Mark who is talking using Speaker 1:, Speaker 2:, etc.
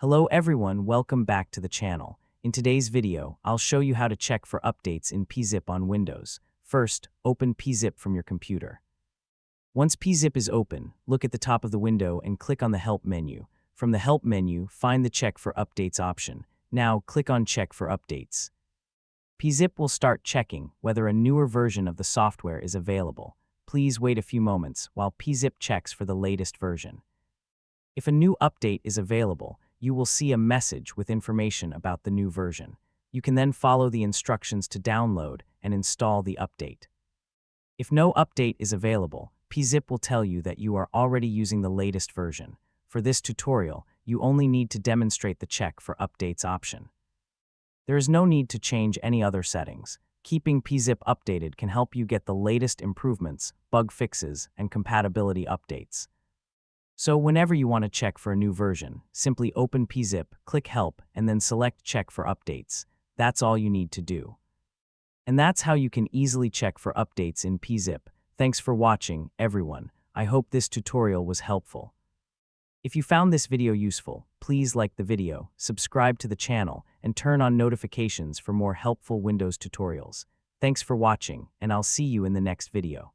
Speaker 1: Hello everyone, welcome back to the channel. In today's video, I'll show you how to check for updates in PeaZip on Windows. First, open PeaZip from your computer. Once PeaZip is open, look at the top of the window and click on the Help menu. From the Help menu, find the Check for Updates option. Now, click on Check for Updates. PeaZip will start checking whether a newer version of the software is available. Please wait a few moments while PeaZip checks for the latest version. If a new update is available, you will see a message with information about the new version. You can then follow the instructions to download and install the update. If no update is available, PeaZip will tell you that you are already using the latest version. For this tutorial, you only need to demonstrate the Check for Updates option. There is no need to change any other settings. Keeping PeaZip updated can help you get the latest improvements, bug fixes, and compatibility updates. So whenever you want to check for a new version, simply open PeaZip, click Help, and then select Check for Updates. That's all you need to do. And that's how you can easily check for updates in PeaZip. Thanks for watching, everyone. I hope this tutorial was helpful. If you found this video useful, please like the video, subscribe to the channel, and turn on notifications for more helpful Windows tutorials. Thanks for watching, and I'll see you in the next video.